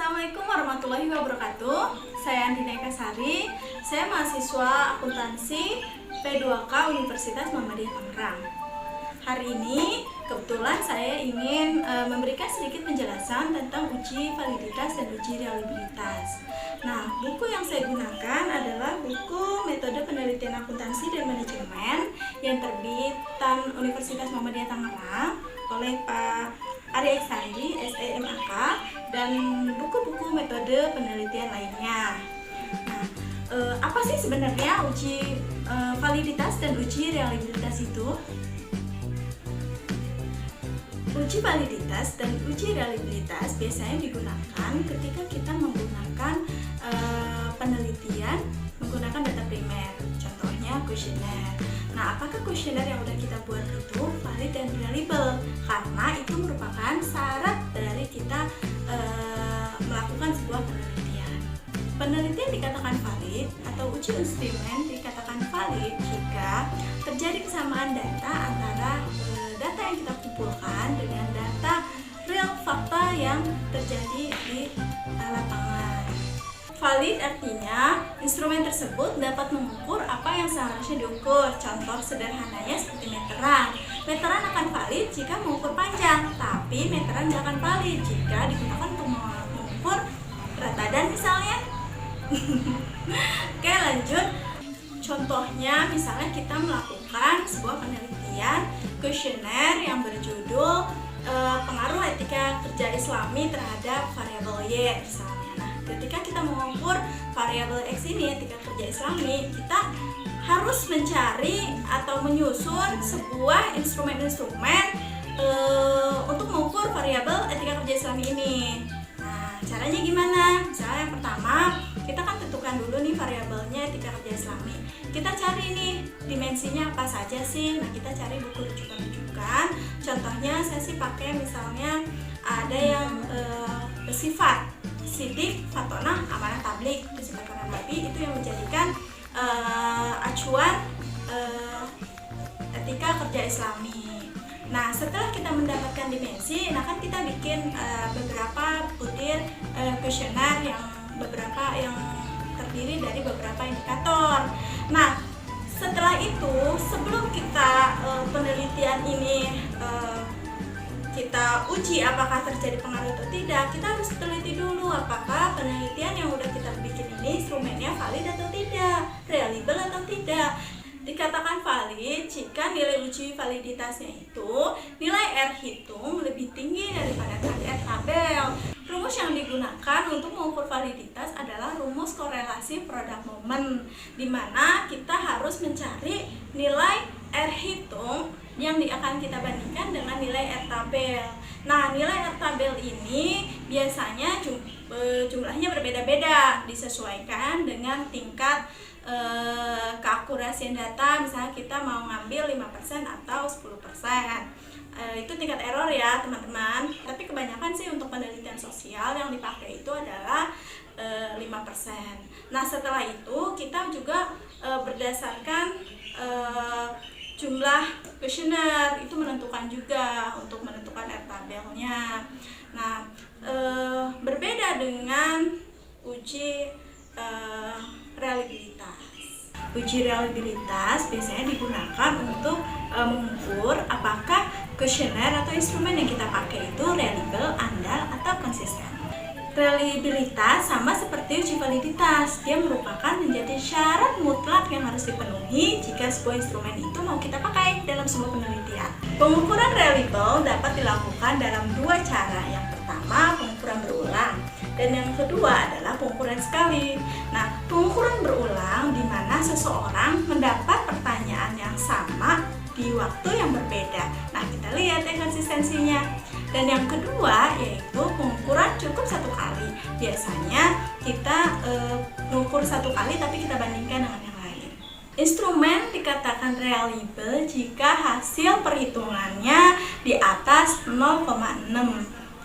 Assalamualaikum warahmatullahi wabarakatuh. Saya Andina Ekasari. Saya mahasiswa akuntansi P2K Universitas Muhammadiyah Tangerang. Hari ini kebetulan saya ingin memberikan sedikit penjelasan tentang uji validitas dan uji reliabilitas. Nah, buku yang saya gunakan adalah buku Metode Penelitian Akuntansi dan Manajemen yang terbitan Universitas Muhammadiyah Tangerang oleh Pak Ari Eksandi, SEMAK, dan buku-buku metode penelitian lainnya. Nah, apa sih sebenarnya uji validitas dan uji reliabilitas itu? Uji validitas dan uji reliabilitas biasanya digunakan ketika kita menggunakan penelitian menggunakan data primer, contohnya kuesioner. Nah, apakah kuesioner yang udah kita buat itu valid dan reliable? Karena itu merupakan syarat dari kita melakukan sebuah penelitian. Penelitian dikatakan valid atau uji instrumen dikatakan valid jika terjadi kesamaan data antara data yang kita kumpulkan dengan data real fakta yang terjadi di lapangan. Valid artinya instrumen tersebut dapat mengukur apa yang seharusnya diukur. Contoh sederhananya seperti meteran. Meteran akan valid jika mengukur panjang, tapi meteran tidak akan valid jika digunakan untuk mengukur berat badan misalnya. Oke, lanjut. Contohnya misalnya kita melakukan sebuah penelitian kuesioner yang berjudul pengaruh etika kerja Islami terhadap variabel Y misalnya. Nah, ketika kita mengukur variabel X ini etika kerja Islami, kita harus mencari atau menyusun sebuah instrumen-instrumen untuk mengukur variabel etika kerja Islami ini. Nah, caranya gimana? Misalnya yang pertama, kita kan tentukan dulu nih variabelnya etika kerja Islami. Kita cari nih dimensinya apa saja sih. Nah, kita cari buku rujukan-rujukan. Contohnya saya sih pakai misalnya ada yang bersifat sidik, fatonah, amanah tablik, bersifat nabi, itu yang menjadikan acuan etika kerja Islami. Nah, setelah kita mendapatkan dimensi, nah kan kita bikin beberapa butir kuesioner yang beberapa yang terdiri dari beberapa indikator. Nah, setelah itu sebelum kita penelitian ini kita uji apakah terjadi pengaruh atau tidak, kita harus teliti dulu apakah penelitian yang udah kita bikin ini instrumennya valid atau tidak, reliable atau tidak. Dikatakan valid jika nilai uji validitasnya itu nilai R hitung lebih tinggi daripada R tabel. Rumus yang digunakan untuk mengukur validitas adalah rumus korelasi produk momen, di mana kita harus mencari nilai R hitung yang akan kita bandingkan dengan nilai R tabel. Nah, nilai R tabel ini biasanya jumlahnya berbeda-beda, disesuaikan dengan tingkat keakurasian data. Misalnya kita mau ngambil 5% atau 10%. Itu tingkat error ya teman-teman. Tapi kebanyakan sih untuk penelitian sosial yang dipakai itu adalah 5%. Nah, setelah itu kita juga berdasarkan jumlah kuesioner itu menentukan juga untuk menentukan R tabelnya. Nah, berbeda dengan uji reliabilitas. Uji reliabilitas biasanya digunakan untuk mengukur apakah kuesioner atau instrumen yang kita pakai itu reliable, andal, atau konsisten. Reliabilitas sama seperti uji validitas, dia merupakan menjadi syarat mutlak yang harus dipenuhi jika sebuah instrumen itu mau kita pakai dalam sebuah penelitian. Pengukuran reliable dapat dilakukan dalam dua cara. Yang pertama, pengukuran berulang, dan yang kedua adalah pengukuran sekali. Nah, pengukuran berulang di mana seseorang mendapat pertanyaan yang sama di waktu yang berbeda. Nah, kita lihat ya konsistensinya. Dan yang kedua yaitu pengukuran cukup satu kali. Biasanya kita mengukur satu kali tapi kita bandingkan dengan yang lain. Instrumen dikatakan reliable jika hasil perhitungannya di atas 0,6.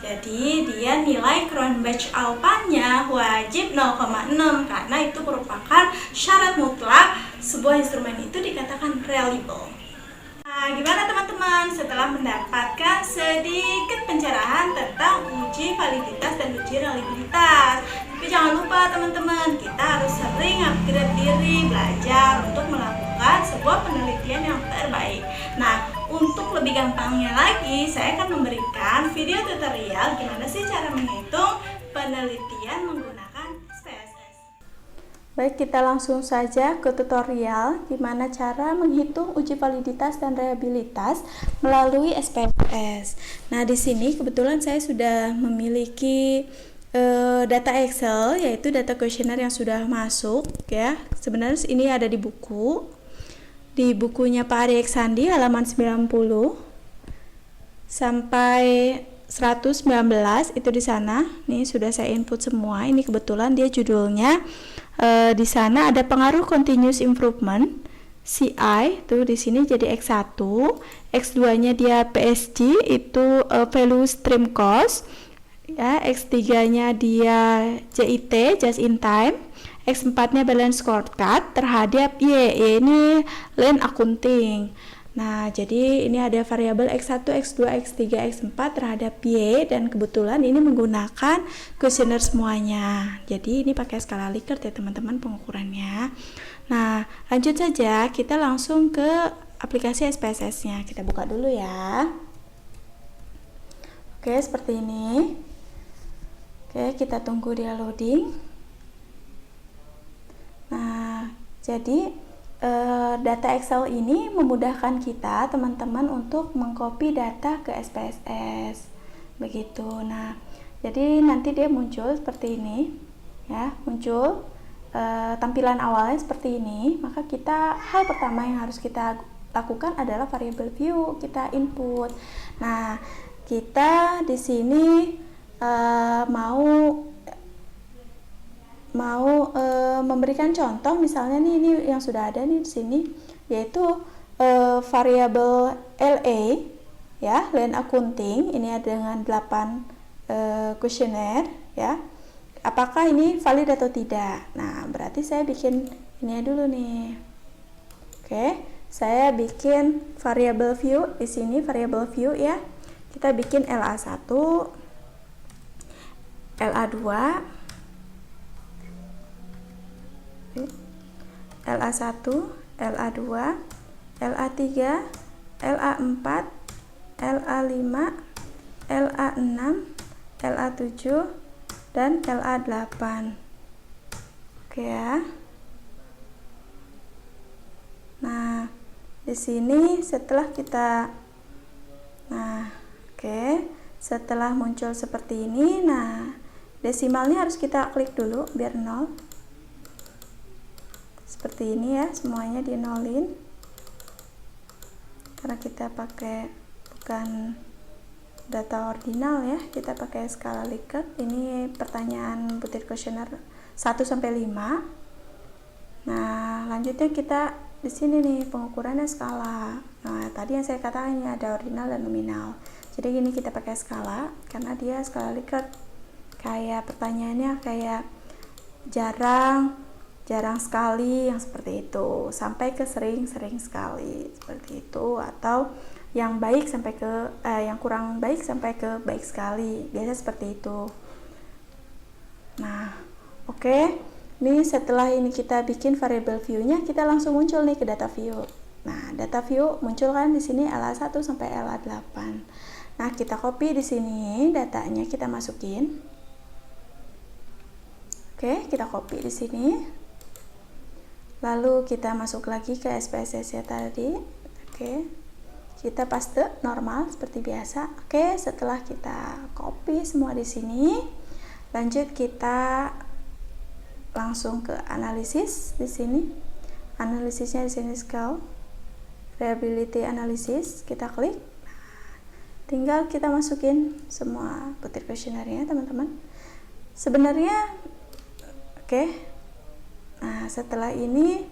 Jadi dia nilai Cronbach alpha-nya wajib 0,6 karena itu merupakan syarat mutlak sebuah instrumen itu dikatakan reliable. Nah, gimana teman-teman setelah mendapatkan sedikit pencerahan tentang uji validitas dan uji reliabilitas? Tapi jangan lupa teman-teman, kita harus sering upgrade diri, belajar untuk melakukan sebuah penelitian yang terbaik. Nah, untuk lebih gampangnya lagi, saya akan memberikan video tutorial gimana sih cara menghitung penelitian menggunakan SPSS. Baik, kita langsung saja ke tutorial gimana cara menghitung uji validitas dan reliabilitas melalui SPSS. Nah, di sini kebetulan saya sudah memiliki data Excel, yaitu data kuesioner yang sudah masuk ya. Sebenarnya ini ada di bukunya Pak Ari Eksandi halaman 90 sampai 119 itu di sana. Nih sudah saya input semua. Ini kebetulan dia judulnya di sana ada pengaruh continuous improvement CI tuh di sini jadi X1, X2-nya dia PSG itu value stream cost ya, X3-nya dia JIT just in time, X4-nya balance scorecard terhadap Y ini lean accounting. Nah, jadi ini ada variabel X1, X2, X3, X4 terhadap Y dan kebetulan ini menggunakan kuesioner semuanya. Jadi ini pakai skala Likert ya teman-teman pengukurannya. Nah, lanjut saja kita langsung ke aplikasi SPSS-nya. Kita buka dulu ya. Oke, seperti ini. Oke, kita tunggu dia loading. Nah, jadi data Excel ini memudahkan kita teman-teman untuk mengcopy data ke SPSS begitu. Nah, jadi nanti dia muncul seperti ini ya, muncul tampilan awalnya seperti ini. Maka hal pertama yang harus kita lakukan adalah variable view, kita input. Nah, kita di sini mau memberikan contoh, misalnya ini yang sudah ada nih di sini, yaitu variabel LA ya, lean accounting. Ini ada dengan 8 kuesioner ya. Apakah ini valid atau tidak? Nah, berarti saya bikin ini dulu nih. Oke, saya bikin variabel view di sini, variabel view ya. Kita bikin LA1, LA2, LA1, LA2, LA3, LA4, LA5, LA6, LA7, dan LA8. Oke ya. Nah, di sini setelah setelah muncul seperti ini, nah desimalnya harus kita klik dulu biar 0. Seperti ini ya, semuanya di nolin karena kita pakai bukan data ordinal ya, kita pakai skala Likert. Ini pertanyaan butir kuesioner 1 sampai 5. Nah, lanjutnya kita di sini nih pengukurannya skala. Nah, tadi yang saya katakan ini ada ordinal dan nominal. Jadi gini, kita pakai skala karena dia skala Likert. Kayak pertanyaannya kayak jarang sekali yang seperti itu sampai ke sering sekali seperti itu, atau yang baik sampai ke yang kurang baik sampai ke baik sekali, biasa seperti itu. Nah, oke. Ini setelah ini kita bikin variable view-nya, kita langsung muncul nih ke data view. Nah, data view muncul kan di sini LA1 sampai LA8. Nah, kita copy di sini datanya, kita masukin. Oke, kita copy di sini. Lalu kita masuk lagi ke SPSS ya tadi. Oke, kita paste normal seperti biasa. Oke, setelah kita copy semua di sini, lanjut kita langsung ke analisis di sini. Analisisnya di sini scale reliability analysis, kita klik. Tinggal kita masukin semua butir kuesionernya teman-teman. Sebenarnya oke. Nah, setelah ini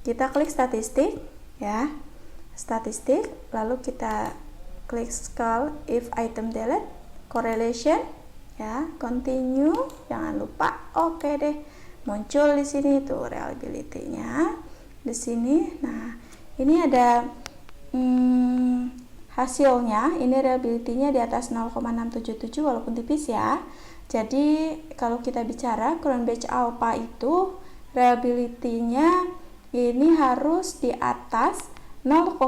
kita klik statistik ya, statistik, lalu kita klik scale if item delete, correlation ya, continue, jangan lupa. Oke deh, muncul di sini tuh reliability-nya di sini. Nah, Ini ada hasilnya, ini reliability-nya di atas 0,677 walaupun tipis ya. Jadi kalau kita bicara Cronbach Alpha itu reliability-nya ini harus di atas 0,6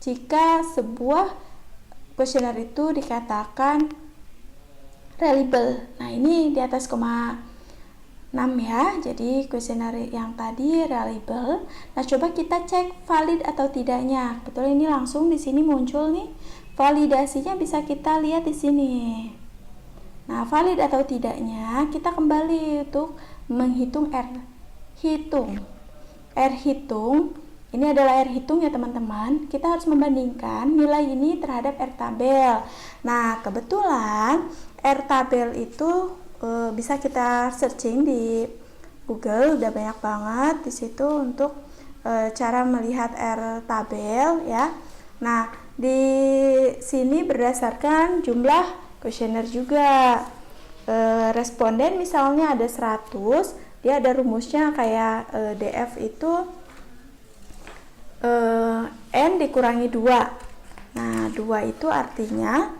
jika sebuah kuesioner itu dikatakan reliable. Nah, ini di atas 6 ya. Jadi kuesioner yang tadi reliable. Nah, coba kita cek valid atau tidaknya. Betul, ini langsung di sini muncul nih. Validasinya bisa kita lihat di sini. Nah, valid atau tidaknya kita kembali untuk menghitung R hitung. Ini adalah R hitung ya teman-teman. Kita harus membandingkan nilai ini terhadap R tabel. Nah, kebetulan R tabel itu bisa kita searching di Google, udah banyak banget di situ untuk cara melihat R tabel ya. Nah, di sini berdasarkan jumlah kuesioner juga. Responden misalnya ada 100, dia ada rumusnya kayak DF itu N dikurangi 2. Nah, 2 itu artinya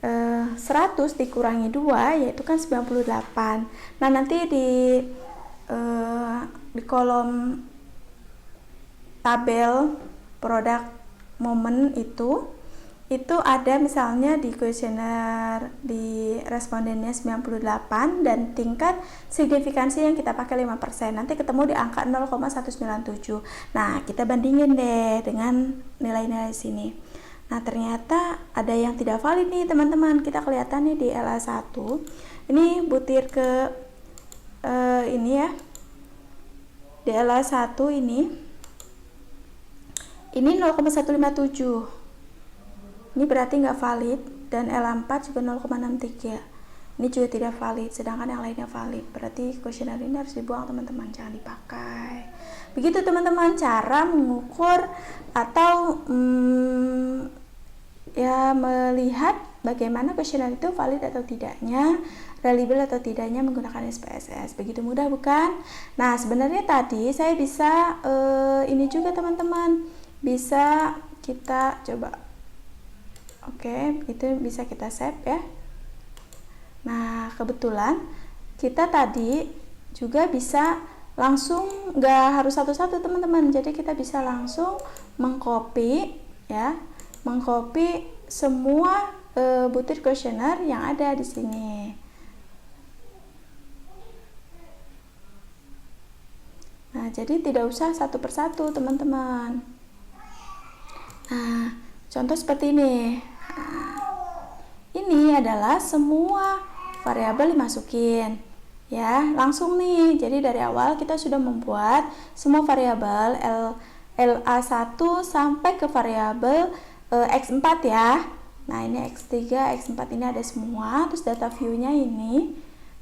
100 dikurangi 2 yaitu kan 98. Nah, nanti di kolom tabel produk momen itu ada misalnya di kuesioner di respondennya 98 dan tingkat signifikansi yang kita pakai 5%. Nanti ketemu di angka 0,197. Nah, kita bandingin deh dengan nilai-nilai sini. Nah, ternyata ada yang tidak valid nih teman-teman. Kita kelihatan nih di LA1. Ini butir ke ini ya. Di LA1 ini 0,157. Ini berarti nggak valid, dan L4 juga 0,63. Ini juga tidak valid, sedangkan yang lainnya valid. Berarti kuesioner ini harus dibuang teman-teman, jangan dipakai. Begitu teman-teman cara mengukur atau ya melihat bagaimana kuesioner itu valid atau tidaknya, reliable atau tidaknya menggunakan SPSS. Begitu mudah bukan? Nah, sebenarnya tadi saya bisa ini juga teman-teman, bisa kita coba. Oke, itu bisa kita save ya. Nah, kebetulan kita tadi juga bisa langsung, nggak harus satu-satu teman-teman. Jadi kita bisa langsung mengcopy ya, mengcopy semua butir kuesioner yang ada di sini. Nah, jadi tidak usah satu persatu teman-teman. Nah, contoh seperti ini. Ini adalah semua variabel dimasukin ya, langsung nih. Jadi dari awal kita sudah membuat semua variabel LA1 sampai ke variabel X4 ya. Nah, ini X3, X4 ini ada semua. Terus data view-nya ini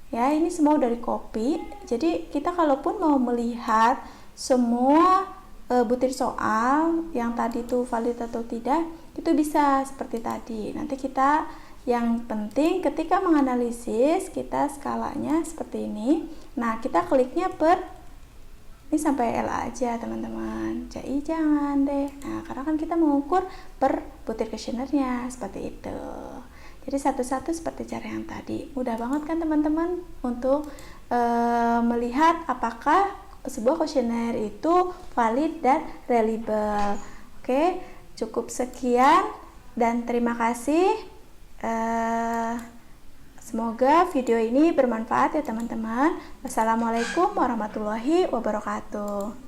ya, ini semua udah di copy. Jadi kita kalaupun mau melihat semua butir soal yang tadi itu valid atau tidak, itu bisa seperti tadi. Nanti kita, yang penting ketika menganalisis, kita skalanya seperti ini. Nah, kita kliknya ini sampai LA aja teman-teman, CI jangan deh. Nah, karena kan kita mengukur per butir kuesionernya seperti itu. Jadi satu-satu seperti cara yang tadi. Mudah banget kan teman-teman untuk melihat apakah sebuah kuesioner itu valid dan reliable. Oke, cukup sekian dan terima kasih. Semoga video ini bermanfaat ya teman-teman. Wassalamualaikum warahmatullahi wabarakatuh.